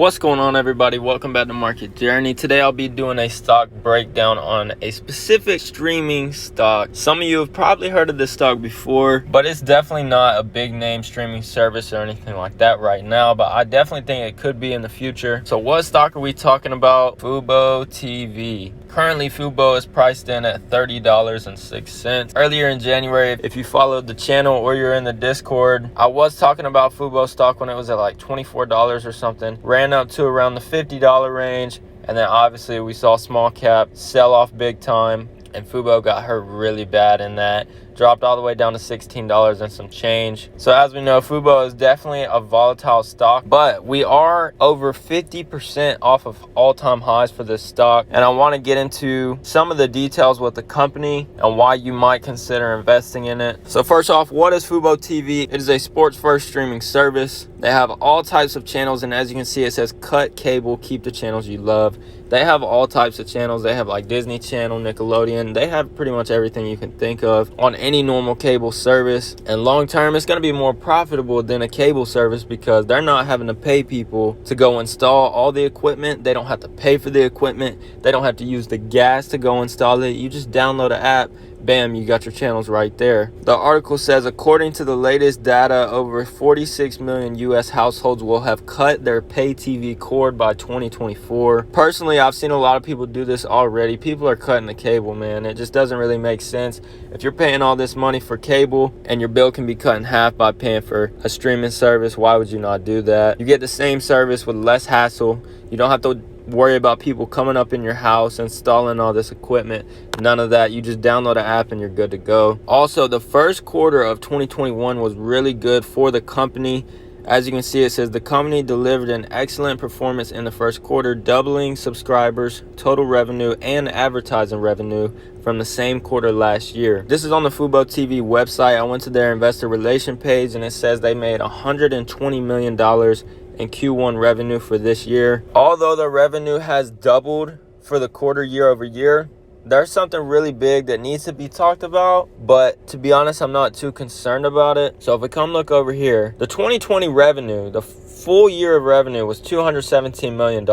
What's going on, everybody? Welcome back to Market Journey. Today I'll be doing a stock breakdown on a specific streaming stock. Some of you have probably heard of this stock before, but it's definitely not a big name streaming service or anything like that right now, but I definitely think it could be in the future. So what stock are we talking about? FUBO TV. Currently, FUBO is priced in at $30.06. Earlier in January, if you followed the channel or you're in the Discord, I was talking about FUBO stock when it was at like $24 or something. Ran up to around the $50 range, and then obviously we saw small cap sell off big time, and FUBO got hurt really bad in that. Dropped all the way down to $16 and some change. So as we know, FUBO is definitely a volatile stock, but we are over 50% off of all-time highs for this stock. And I want to get into some of the details with the company and why you might consider investing in it. So first off, what is FUBO TV? It is a sports-first streaming service. They have all types of channels, and as you can see, it says cut cable, keep the channels you love. They have all types of channels. They have like Disney Channel, Nickelodeon. They have pretty much everything you can think of on any normal cable service. And long term, it's going to be more profitable than a cable service because they're not having to pay people to go install all the equipment. They don't have to pay for the equipment. They don't have to use the gas to go install it. You just download an app. Bam, you got your channels right there. The article says, according to the latest data, over 46 million U.S. households will have cut their pay TV cord by 2024. Personally, I've seen a lot of people do this already. People are cutting the cable, man. It just doesn't really make sense. If you're paying all this money for cable and your bill can be cut in half by paying for a streaming service, why would you not do that? You get the same service with less hassle. You don't have to worry about people coming up in your house, installing all this equipment. None of that. You just download an app and you're good to go. Also, the first quarter of 2021 was really good for the company. As you can see, it says the company delivered an excellent performance in the first quarter, doubling subscribers, total revenue, and advertising revenue from the same quarter last year. This is on the FUBO TV website. I went to their investor relation page, and it says they made $120 million in Q1 revenue for this year. Although the revenue has doubled for the quarter year over year, there's something really big that needs to be talked about, but to be honest, I'm not too concerned about it. So if we come look over here, the 2020 revenue, the full year of revenue was $217 million.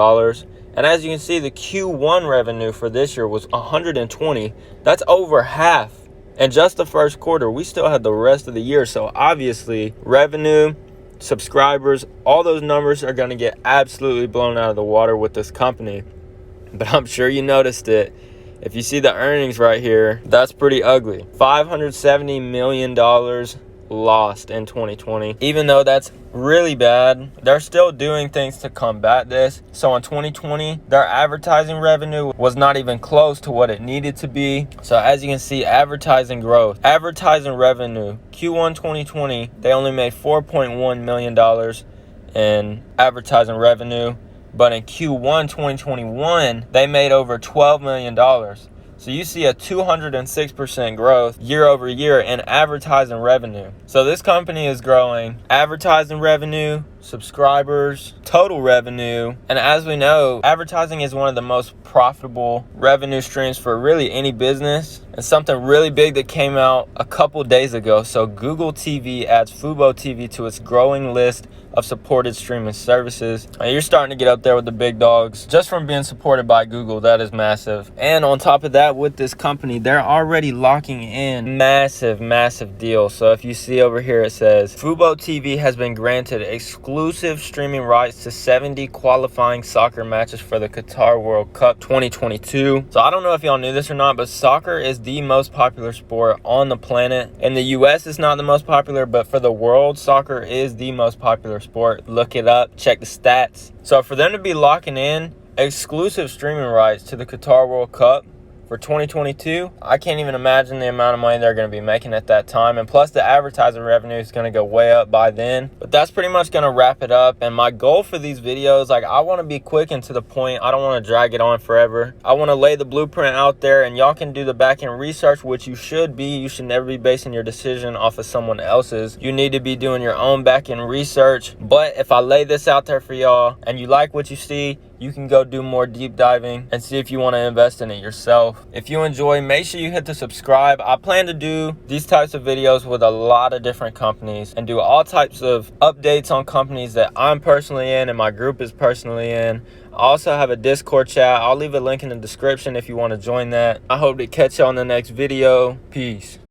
And as you can see, the Q1 revenue for this year was 120. That's over half. And just the first quarter, we still had the rest of the year. So obviously, revenue, subscribers, all those numbers are going to get absolutely blown out of the water with this company. But I'm sure you noticed it. If you see the earnings right here, that's pretty ugly. $570 million lost in 2020. Even though that's really bad, they're still doing things to combat this. So in 2020, their advertising revenue was not even close to what it needed to be. So as you can see, advertising growth, advertising revenue, Q1 2020, they only made $4.1 million in advertising revenue. But in Q1 2021, they made over $12 million. So you see a 206% growth year over year in advertising revenue. So this company is growing advertising revenue, subscribers, total revenue. And as we know, advertising is one of the most profitable revenue streams for really any business. And something really big that came out a couple days ago. So Google TV adds FUBO TV to its growing list of supported streaming services. And you're starting to get up there with the big dogs just from being supported by Google. That is massive. And on top of that, with this company, they're already locking in massive deals. So if you see over here, it says FUBO TV has been granted exclusive streaming rights to 70 qualifying soccer matches for the Qatar World Cup 2022. So I don't know if y'all knew this or not, but soccer is the most popular sport on the planet. In the US, it's not the most popular, but for the world, soccer is the most popular sport. Look it up, check the stats. So for them to be locking in exclusive streaming rights to the Qatar World Cup for 2022, I can't even imagine the amount of money they're going to be making at that time. And plus the advertising revenue is going to go way up by then. But that's pretty much going to wrap it up. And my goal for these videos, like, I want to be quick and to the point. I don't want to drag it on forever. I want to lay the blueprint out there, and y'all can do the back end research, which you should be. You should never be basing your decision off of someone else's. You need to be doing your own back end research. But if I lay this out there for y'all and you like what you see, you can go do more deep diving and see if you want to invest in it yourself. If you enjoy, make sure you hit the subscribe. I plan to do these types of videos with a lot of different companies and do all types of updates on companies that I'm personally in and my group is personally in. I also have a Discord chat. I'll leave a link in the description if you want to join that. I hope to catch you on the next video. Peace.